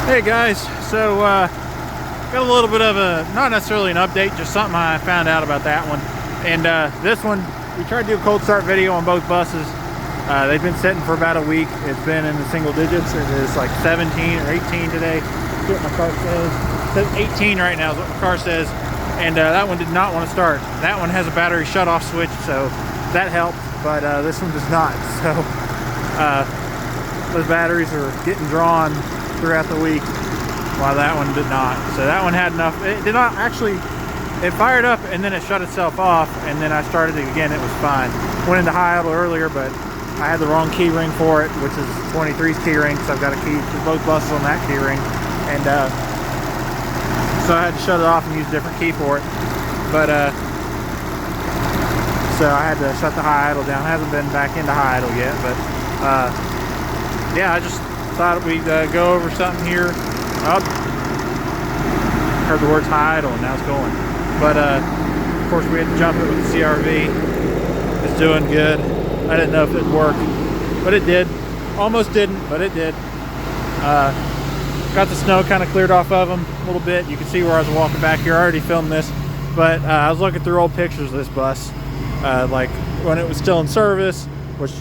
Hey guys, so got a little bit of a, not necessarily an update, just something I found out about that one. And this one, we tried to do a cold start video on both buses. They've been sitting for about a week. It's been in the single digits. It is like 17 or 18 today. That's what my car says. It says 18 right now is what my car says. And that one did not want to start. That one has a battery shut-off switch, so that helped, but this one does not. So those batteries are getting drawn throughout the week, while that one did not. So that one had enough. It did not actually, it fired up and then it shut itself off, and then I started it again. It was fine. Went into high idle earlier, but I had the wrong key ring for it, which is 23's key ring, so I've got a key for both buses on that key ring. And so I had to shut it off and use a different key for it. But so I had to shut the high idle down. I haven't been back into high idle yet, but yeah, I just thought we'd go over something here. Oh, heard the words high idle and now it's going. But of course we had to jump it with the CRV. It's doing good. I didn't know if it'd work, but it did. Almost didn't, but it did. Got the snow kind of cleared off of them a little bit. You can see where I was walking back here. I already filmed this, but I was looking through old pictures of this bus, like when it was still in service, which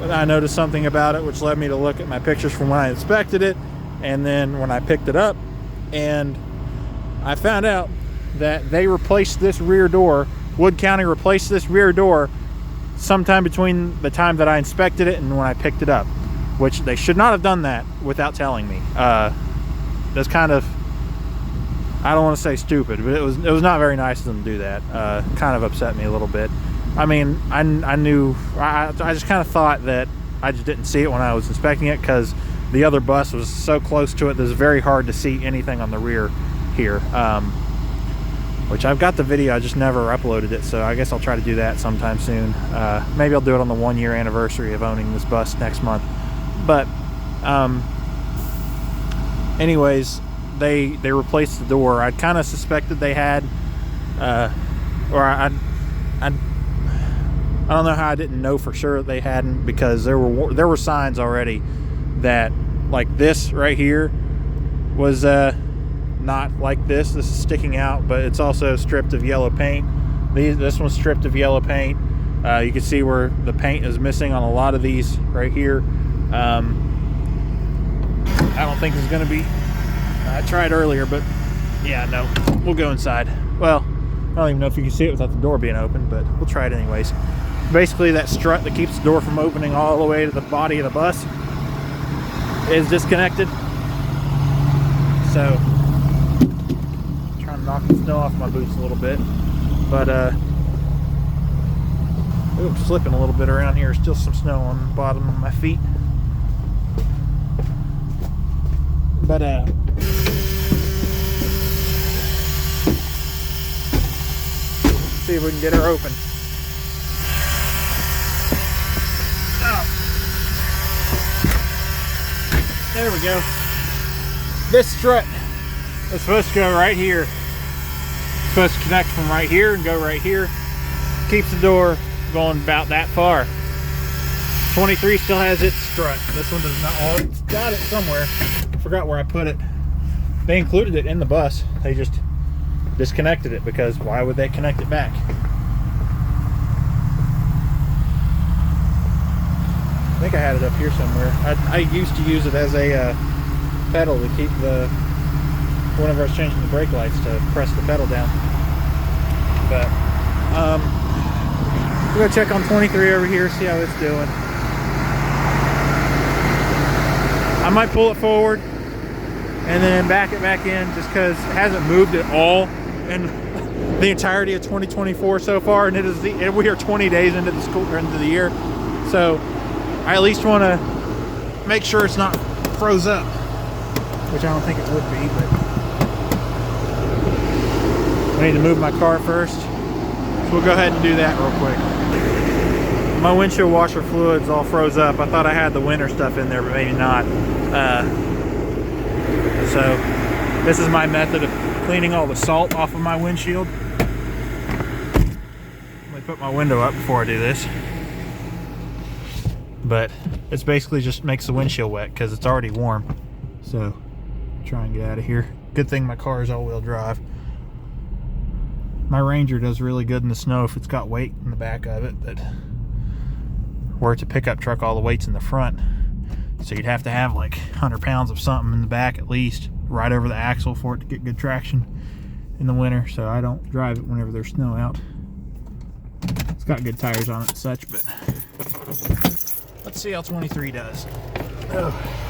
I noticed something about it, which led me to look at my pictures from when I inspected it, and then when I picked it up, and I found out that they replaced this rear door. Wood County replaced this rear door sometime between the time that I inspected it and when I picked it up, which they should not have done that without telling me. That's kind of, I don't want to say stupid, but it was not very nice of them to do that. Kind of upset me a little bit. I mean, I knew, I just kind of thought that I just didn't see it when I was inspecting it, because the other bus was so close to it that it was very hard to see anything on the rear here. Which I've got the video, I just never uploaded it, so I guess I'll try to do that sometime soon. Maybe I'll do it on the 1-year anniversary of owning this bus next month. But anyways, they replaced the door. I kind of suspected they had, or I don't know how I didn't know for sure they hadn't, because there were signs already that, like, this right here was not like this. This is sticking out, but it's also stripped of yellow paint. This one's stripped of yellow paint. You can see where the paint is missing on a lot of these right here. I don't think there's going to be. I tried earlier, but yeah, no. We'll go inside. Well, I don't even know if you can see it without the door being open, but we'll try it anyways. Basically, that strut that keeps the door from opening all the way to the body of the bus is disconnected. So, I'm trying to knock the snow off my boots a little bit. But, ooh, I'm slipping a little bit around here. Still some snow on the bottom of my feet. But, see if we can get her open. There we go. This strut is supposed to go right here. It's supposed to connect from right here and go right here. Keeps the door going about that far. 23 still has its strut. This one does not. Oh, it's got it somewhere. I forgot where I put it. They included it in the bus. They just disconnected it, because why would they connect it back? I think I had it up here somewhere. I used to use it as a pedal to keep whenever I was changing the brake lights, to press the pedal down. But we're gonna check on 23 over here, see how it's doing. I might pull it forward and then back it back in, just because it hasn't moved at all in the entirety of 2024 so far, and we are 20 days into the year. So I at least want to make sure it's not froze up, which I don't think it would be, but I need to move my car first. So we'll go ahead and do that real quick. My windshield washer fluid's all froze up. I thought I had the winter stuff in there, but maybe not. So this is my method of cleaning all the salt off of my windshield. Let me put my window up before I do this. But it's basically just makes the windshield wet because it's already warm. So try and get out of here. Good thing my car is all-wheel drive. My Ranger does really good in the snow if it's got weight in the back of it, but where it's a pickup truck, all the weight's in the front. So you'd have to have like 100 pounds of something in the back at least, right over the axle for it to get good traction in the winter. So I don't drive it whenever there's snow out. It's got good tires on it and such, but let's see how 23 does. Oh.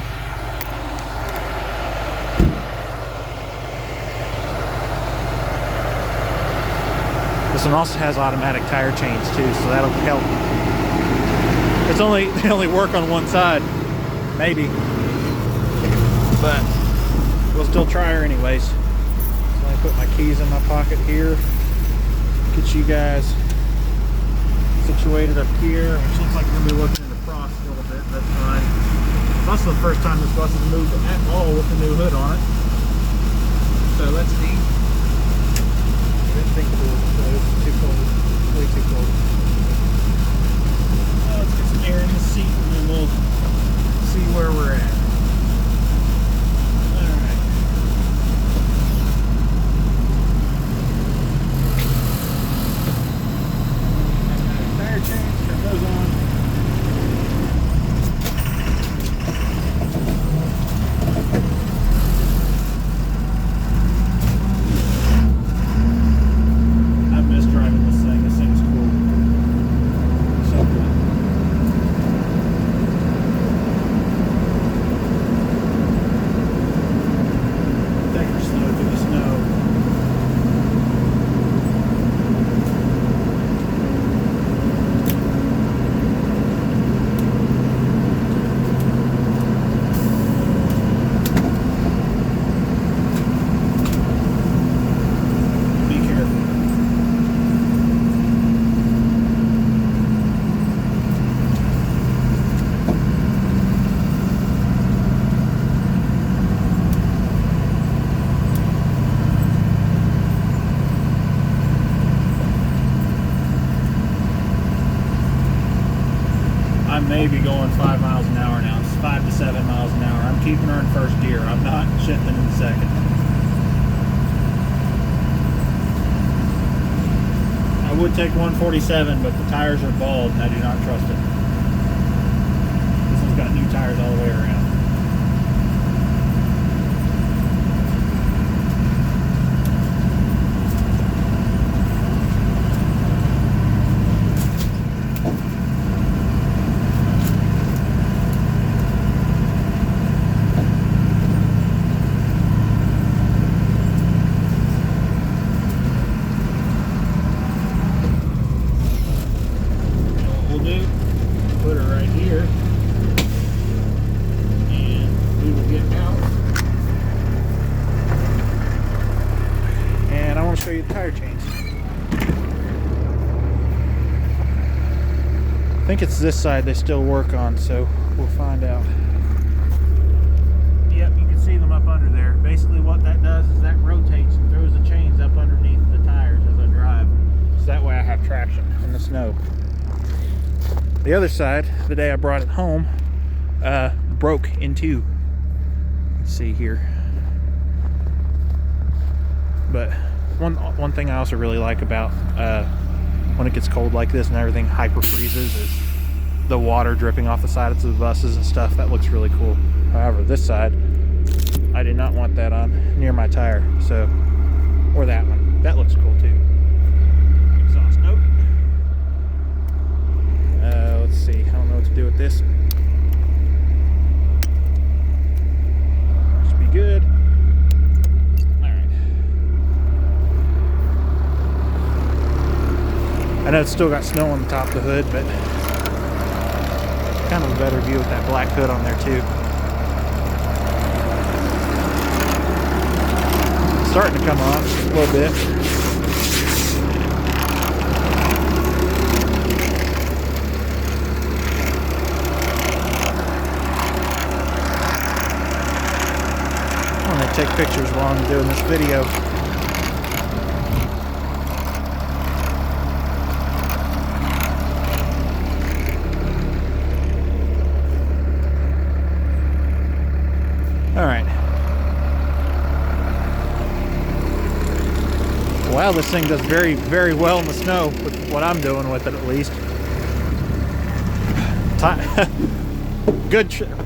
This one also has automatic tire chains too, so that'll help. They only work on one side, maybe, but we'll still try her anyways. So I put my keys in my pocket here. Get you guys situated up here, which looks like we're gonna be looking at the frost a little bit. That's fine. It's also the first time this bus has moved at all with the new hood on it, so that's neat. I didn't think it was too cold. Way too cold. Let's get some air in the seat and then we'll see where we're at. Alright. Tire change, turn those on. Maybe going 5 miles an hour now. It's 5 to 7 miles an hour. I'm keeping her in first gear. I'm not shifting in second. I would take 147, but the tires are bald and I do not trust it. This one's got new tires all the way around. Show you the tire chains. I think it's this side they still work on, so we'll find out. Yep, you can see them up under there. Basically what that does is that rotates and throws the chains up underneath the tires as I drive. So that way I have traction in the snow. The other side, the day I brought it home, broke in two. Let's see here. But one thing I also really like about when it gets cold like this and everything hyper freezes is the water dripping off the sides of the buses and stuff. That looks really cool. However, this side, I did not want that on near my tire. So, or that one. That looks cool too. Exhaust note. Let's see. I don't know what to do with this. Should be good. I know it's still got snow on the top of the hood, but kind of a better view with that black hood on there too. It's starting to come off a little bit. I'm going to take pictures while I'm doing this video. Alright, Wow, this thing does very, very well in the snow with what I'm doing with it, at least.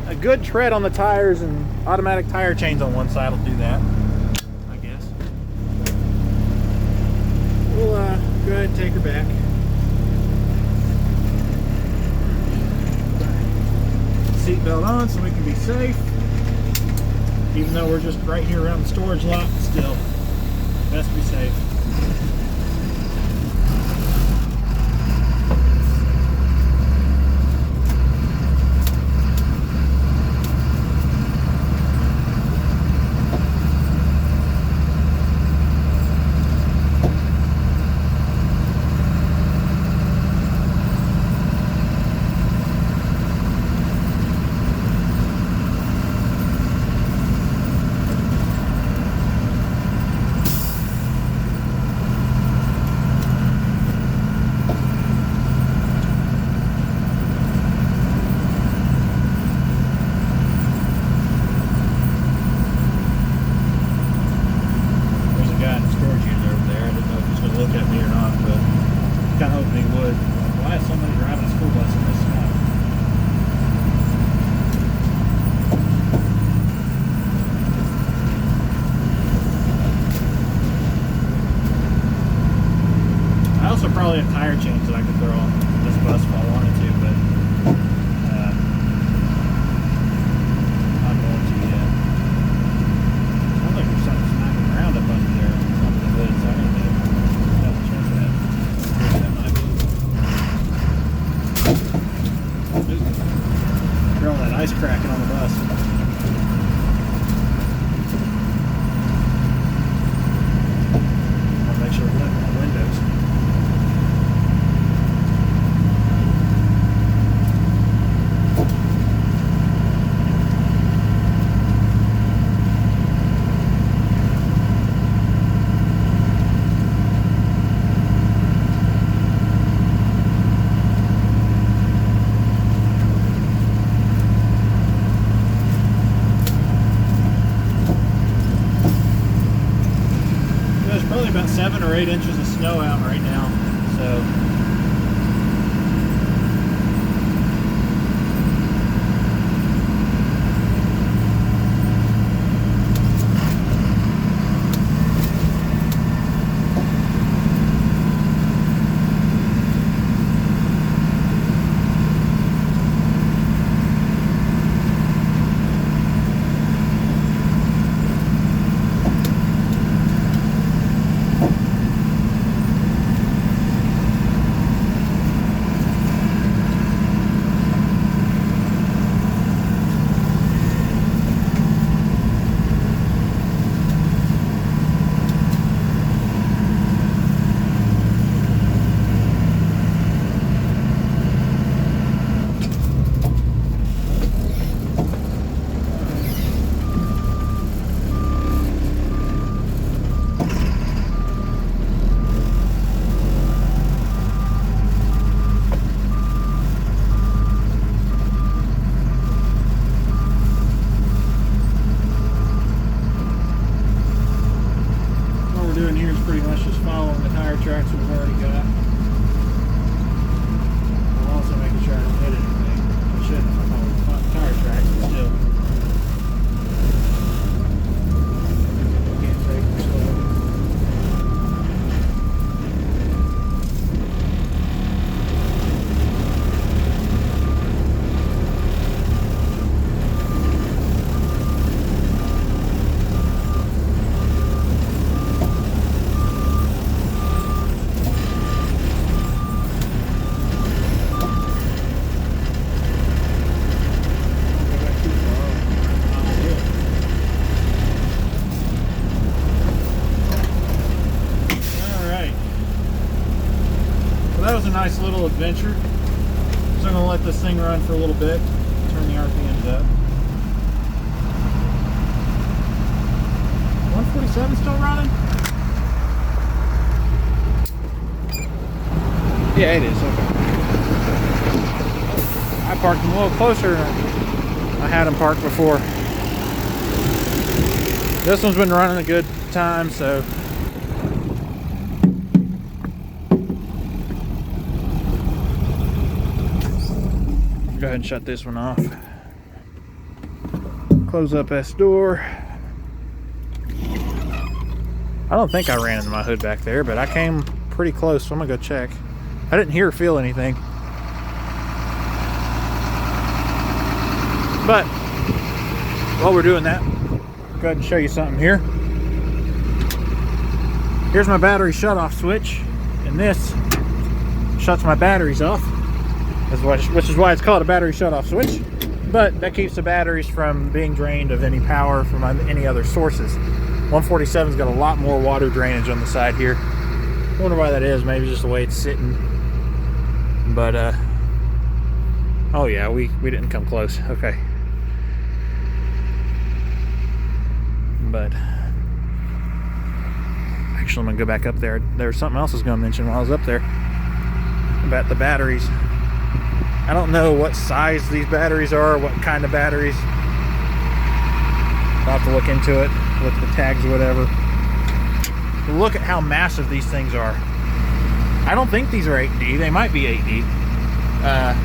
A good tread on the tires and automatic tire chains on one side will do that, I guess. We'll go ahead and take her back. Seatbelt on so we can be safe. Even though we're just right here around the storage lot, still best be safe. Probably have tire chains that I could throw on this bus if I wanted to, but not going to yet. Sounds like there's something smacking around up under there. Something that is. I need to double check that. That might be. Throwing that ice cracking on the bus. I'll make sure we're looking at the windows. About 7 or 8 inches of snow out right now, so pretty much just following the tire tracks we've already got. I'm also making sure I don't hit anything. I shouldn't follow the tire tracks, but still. Can't take it slow. That was a nice little adventure. So I'm going to let this thing run for a little bit, turn the RPMs up. 147 still running? Yeah, it is. Okay. I parked them a little closer than I had them parked before. This one's been running a good time, so ahead and shut this one off. Close up this door. I don't think I ran into my hood back there, but I came pretty close, so I'm gonna go check. I didn't hear or feel anything. But while we're doing that, go ahead and show you something here. Here's my battery shut-off switch, and this shuts my batteries off, which is why it's called a battery shut-off switch. But that keeps the batteries from being drained of any power from any other sources. 147's got a lot more water drainage on the side here. I wonder why that is. Maybe just the way it's sitting. But oh yeah, we didn't come close. Okay. But actually, I'm gonna go back up there. There's something else I was gonna mention while I was up there about the batteries. I don't know what size these batteries are, what kind of batteries. I'll have to look into it, look at the tags or whatever. But look at how massive these things are. I don't think these are 8D. They might be 8D,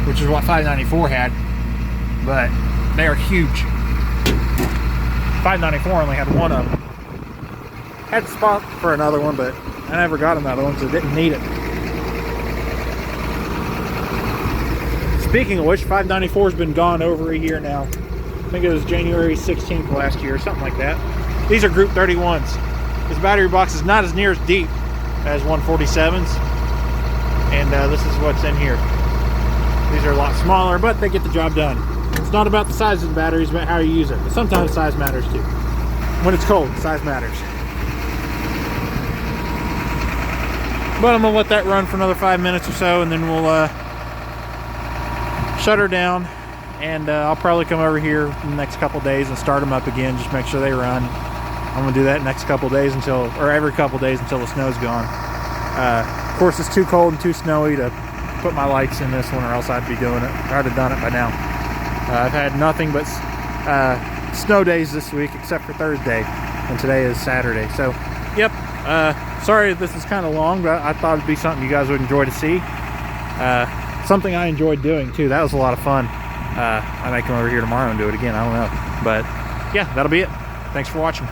which is what 594 had, but they are huge. 594 only had one of them. Had the spot for another one, but I never got another one, so I didn't need it. Speaking of which, 594's been gone over a year now. I think it was January 16th last year, or something like that. These are Group 31s. This battery box is not as near as deep as 147s, and this is what's in here. These are a lot smaller, but they get the job done. It's not about the size of the battery, it's about how you use it. But sometimes size matters too. When it's cold, size matters. But I'm gonna let that run for another 5 minutes or so, and then we'll shut her down, and I'll probably come over here in the next couple days and start them up again, just make sure they run. I'm gonna do that next couple days or every couple days until the snow's gone. Of course, it's too cold and too snowy to put my lights in this one, or else I'd be doing it. I'd have done it by now. I've had nothing but snow days this week, except for Thursday, and today is Saturday. So, yep. Sorry this is kind of long, but I thought it'd be something you guys would enjoy to see. Something I enjoyed doing too. That was a lot of fun. I might come over here tomorrow and do it again. I don't know. But yeah, that'll be it. Thanks for watching.